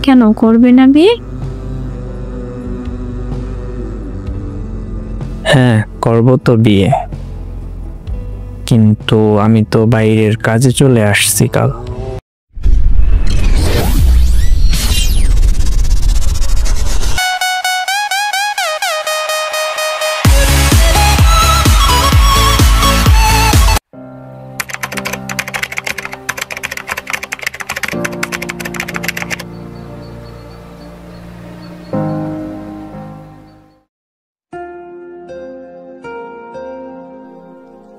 কেন করবে না বিয়ে? হ্যাঁ, করব তো বিয়ে, কিন্তু আমি তো বাইরের কাজে চলে আসছি কাল।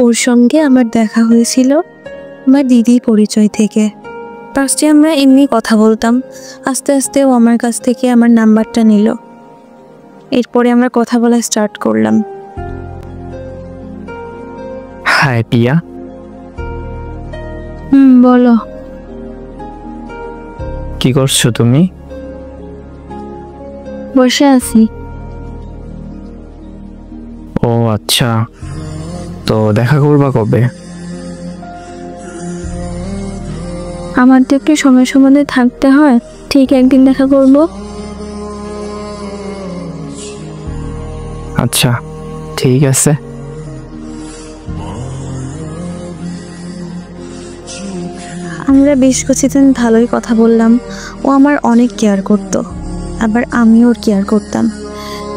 ওর সঙ্গে আমার দেখা হয়েছিল আমার দিদির পরিচয় থেকে। ফার্স্টে আমরা এমনি কথা বলতাম, আস্তে আস্তে ও আমার কাছ থেকে আমার নাম্বারটা নিল। এরপরে আমরা কথা বলা স্টার্ট করলাম। হাই পিয়া। বলো। কি করছো তুমি? বসে আছি। ও আচ্ছা, তো দেখা করবা কবে? আমার তো একটু সময় মধ্যে থাকতে হয়, ঠিক একদিন দেখা করব। আচ্ছা ঠিক আছে। আমরা বেশ কিছুদিন ভালোই কথা বললাম। ও আমার অনেক কেয়ার করতো, আবার আমিও ওর কেয়ার করতাম।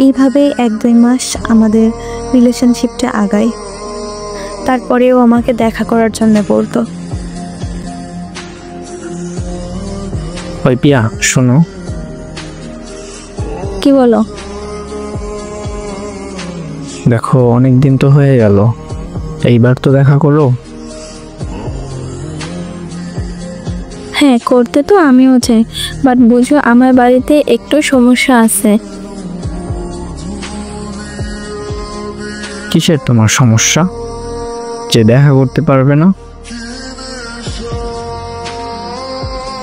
এইভাবে 1-2 মাস আমাদের রিলেশনশিপটা আগায়। তারপরেও আমাকে দেখা করার জন্য বলতো। ওই পিয়া শোনো। কি বলো? দেখো অনেক দিন তো হয়ে গেল, এইবার তো দেখা করো। হ্যাঁ, করতে তো আমিও চাই, বাট বুঝো আমার বাড়িতে একটু সমস্যা আছে। কিসের তোমার সমস্যা যে দেখা করতে পারবে না?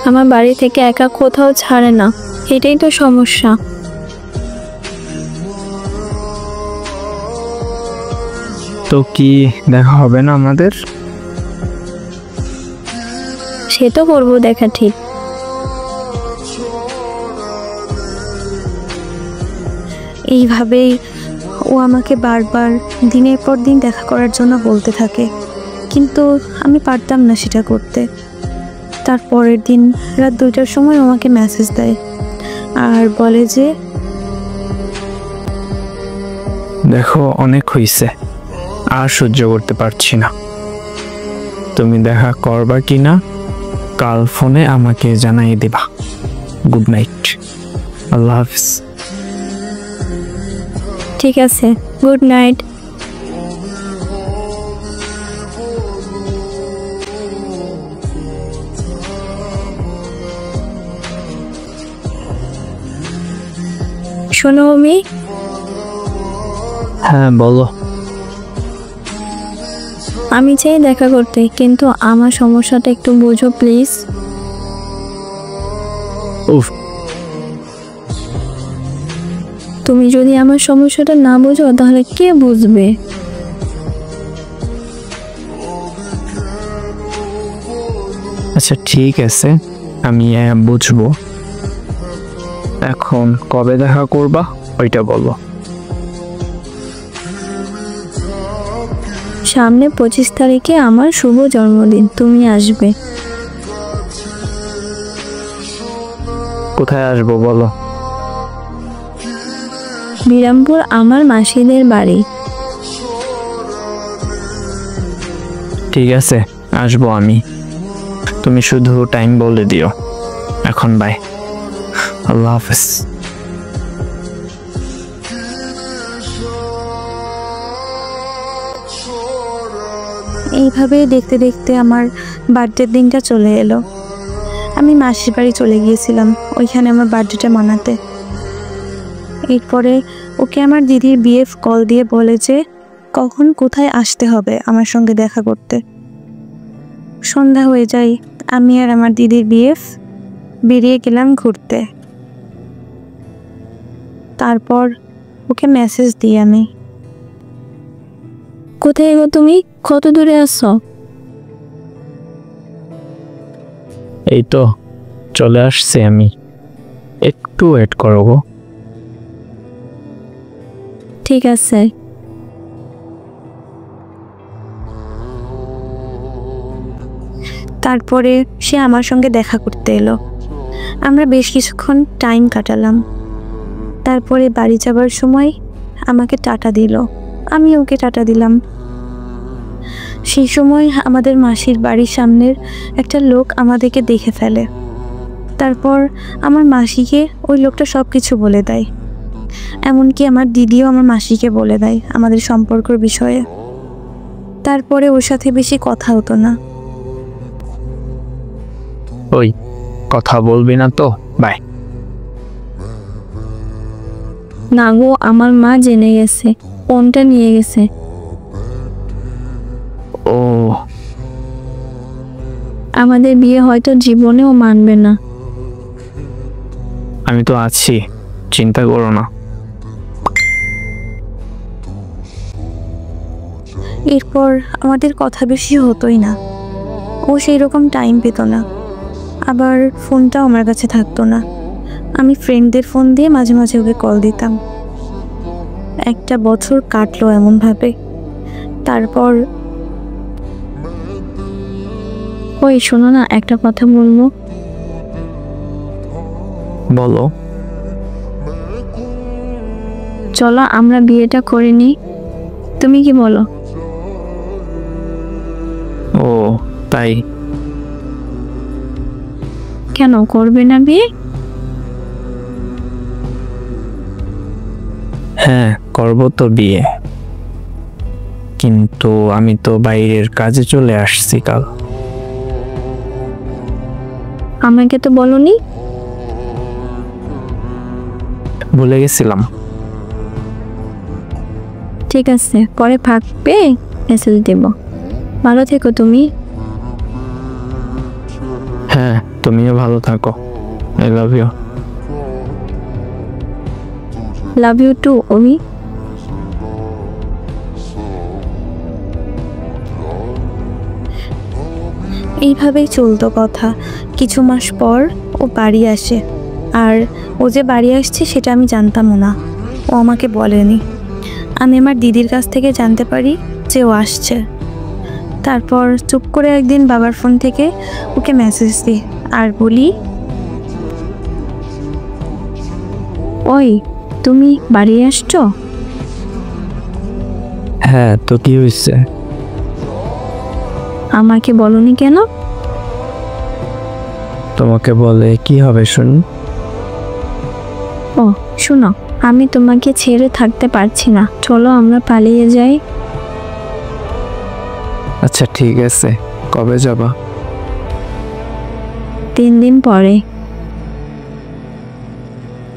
আমার বাড়ি থেকে একা কোথাও ছাড়ে না, এটাই তো সমস্যা। তো কি দেখা হবে না আমাদের? সে তো করবো দেখা, ঠিক। এইভাবেই ও আমাকে বারবার দিনের পর দিন দেখা করার জন্য বলতে থাকে, কিন্তু আমি পারতাম না সেটা করতে। তার পরের দিন রাত 2টার সময় আমাকে মেসেজ দেয় আর বলে যে, দেখো অনেক হইছে, আর সহ্য করতে পারছি না। তুমি দেখা করবা কি না কাল ফোনে আমাকে জানাই দিবা। গুড নাইট, আল্লাহ হাফিজ। ঠিক আছে, গুড নাইট। শোনো আমি, হ্যাঁ বলো। আমি চাই দেখা করতে, কিন্তু আমার সমস্যাটা একটু বোঝো প্লিজ। উফ, তুমি যদি আমার সমস্যাটা না বোঝো তাহলে কে বুঝবে? আচ্ছা ঠিক আছে, আমি বুঝবো। এখন কবে দেখা করবা ওইটা বলো। সামনে 25 তারিখে আমার শুভ জন্মদিন, তুমি আসবে। কোথায় আসবো বলো? বিরামপুর, আমার মাসিদের বাড়ি। ঠিক আছে, আসবো আমি। তুমি শুধু টাইম বলে দিও। এখন বাই, আল্লাহ হাফেজ। এইভাবে দেখতে দেখতে আমার বার্থডের দিনটা চলে এলো। আমি মাসির বাড়ি চলে গিয়েছিলাম ওইখানে আমার বার্থডেটা মানাতে। এরপরে ওকে আমার দিদির বিএফ কল দিয়ে বলে যে কখন কোথায় আসতে হবে আমার সঙ্গে দেখা করতে। সন্ধ্যা হয়ে যায়, আমি আর আমার দিদির বিএফ বেরিয়ে গেলাম ঘুরতে। তারপর ওকে মেসেজ দিই আমি, কোথায় গো তুমি? কত দূরে আছো? এই তো চলে আসছি আমি। একটু ওয়েট করো গো। ঠিক আছে। তারপরে সে আমার সঙ্গে দেখা করতে এলো। আমরা বেশ কিছুক্ষণ টাইম কাটালাম। তারপরে বাড়ি যাবার সময় আমাকে টাটা দিল, আমি ওকে টাটা দিলাম। সেই সময় আমাদের মাসির বাড়ির সামনের একটা লোক আমাদেরকে দেখে ফেলে। তারপর আমার মাসিকে ওই লোকটা সব কিছু বলে দেয়, এমনকি আমার দিদিও আমার মাসিকে বলে দেয় আমাদের সম্পর্কের বিষয়ে। তারপরে ওর সাথে বেশি কথা হতো না। ওই কথা বলবি না তো, বাই। না গো, আমার মা জেনে গেছে, ফোনটা নিয়ে গেছে। ও আমাদের বিয়ে হয়তো জীবনেও মানবে না। আমি তো আছি, চিন্তা করো না। এরপর আমাদের কথা বেশি হতোই না। ও সেই রকম টাইম পেত না, আবার ফোনটাও আমার কাছে থাকতো না। আমি ফ্রেন্ডদের ফোন দিয়ে মাঝে মাঝে ওকে কল দিতাম। একটা বছর কাটলো এমনভাবে। তারপর ওই শোনো না, একটা কথা বলবো। বলো। চলো আমরা বিয়েটা করে নিই, তুমি কি বলো? ও তাই? কেন করবে না বিয়ে? হ্যাঁ করব তো বিয়ে, কিন্তু আমি তো বাইরের কাজে চলে আসছি কাল। আমাকে তো বলনি। ভুলে গেছিলাম। ঠিক আছে, পরে ফাঁক পেয়ে মেসেজ দেব। ভালো থেকো তুমি। হ্যাঁ তুমিও ভালো থাকো। I love you. Love you too Omi. এইভাবেই চলতো কথা। কিছু মাস পর ও বাড়ি আসে, আর ও যে বাড়ি আসছে সেটা আমি জানতামও না, ও আমাকে বলেনি। আমি আমার দিদির কাছ থেকে জানতে পারি যে ও আসছে। তারপর চুপ করে একদিন বাবার ফোন থেকে ওকে মেসেজ দিই আর বলি, ওই তুমি বাড়ি আসছো? হ্যাঁ তো কি হয়েছে? আমাকে বলনি কেন? তোমাকে বলে কি হবে শুনি? ও শোনো, আমি তোমাকে ছেড়ে থাকতে পারছি না, চলো আমরা পালিয়ে যাই। আচ্ছা ঠিক আছে, কবে যাবা? 3 দিন পরে।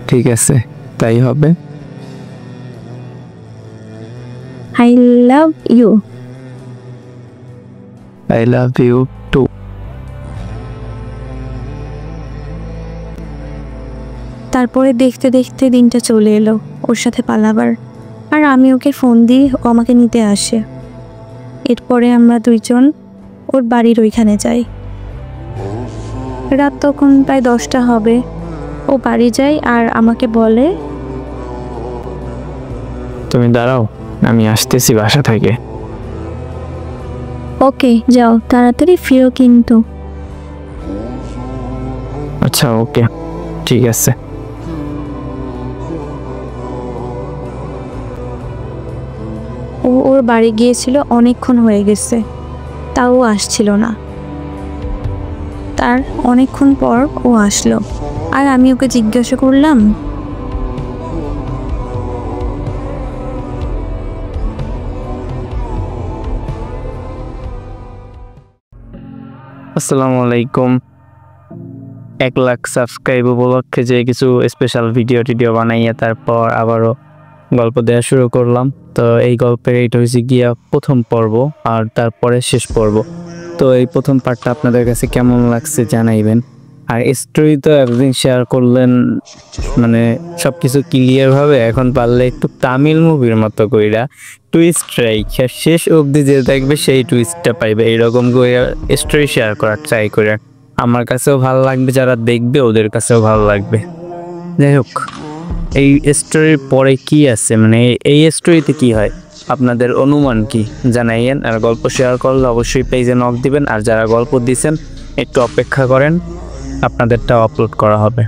ঠিক আছে তাই হবে। I love you. I love you too. তারপরে দেখতে দেখতে দিনটা চলে এলো ওর সাথে পালাবার। আর আমি ওকে ফোন দিই, ও আমাকে নিতে আসে। এরপরে আমরা দুইজন ওর বাড়ির ওইখানে যাই। রাত তখন প্রায় 10টা হবে। ও বাড়ি যায় আর আমাকে বলে, তুমি দাঁড়াও, আমি আসতেছি বাসা থেকে। ওকে যাও, তাড়াতাড়ি ফিরো কিন্তু। আচ্ছা ওকে ঠিক আছে। ও ওর বাড়ি গিয়েছিল, অনেকক্ষণ হয়ে গেছে, তাও ও আসছিল না। তার অনেকক্ষণ পর ও আসলো, আর আমি ওকে জিজ্ঞাসা করলাম, আসসালামু আলাইকুম। 1 লাখ সাবস্ক্রাইব উপলক্ষে যে কিছু স্পেশাল ভিডিও বানাইয়া তারপর আবারও গল্প দেওয়া শুরু করলাম। তো এই গল্পের এইটা হয়েছে গিয়া প্রথম পর্ব, আর তারপরে শেষ পর্ব। তো এই প্রথম পার্টটা আপনাদের কাছে কেমন লাগছে জানাইবেন। আর স্টোরি তো এতদিন শেয়ার করলেন, মানে সব কিছু ক্লিয়ারভাবে। এখন পারলে একটু তামিল মুভির মতো কইরা টুইস্ট রাইখা শেষ অবধি যে দেখবে সেই টুইস্টটা পাইবে, এইরকম করে স্টোরি শেয়ার করার ট্রাই করে। আমার কাছেও ভালো লাগবে, যারা দেখবে ওদের কাছেও ভালো লাগবে। যাই হোক, এই স্টোরির পরে কি আছে, মানে এই স্টোরিতে কি হয়, আপনাদের অনুমান কি জানাইয়েন। আর গল্প শেয়ার করলে অবশ্যই পেজে নক দিবেন, আর যারা গল্প দিছেন একটু অপেক্ষা করেন, আপনাদেরটাও আপলোড করা হবে।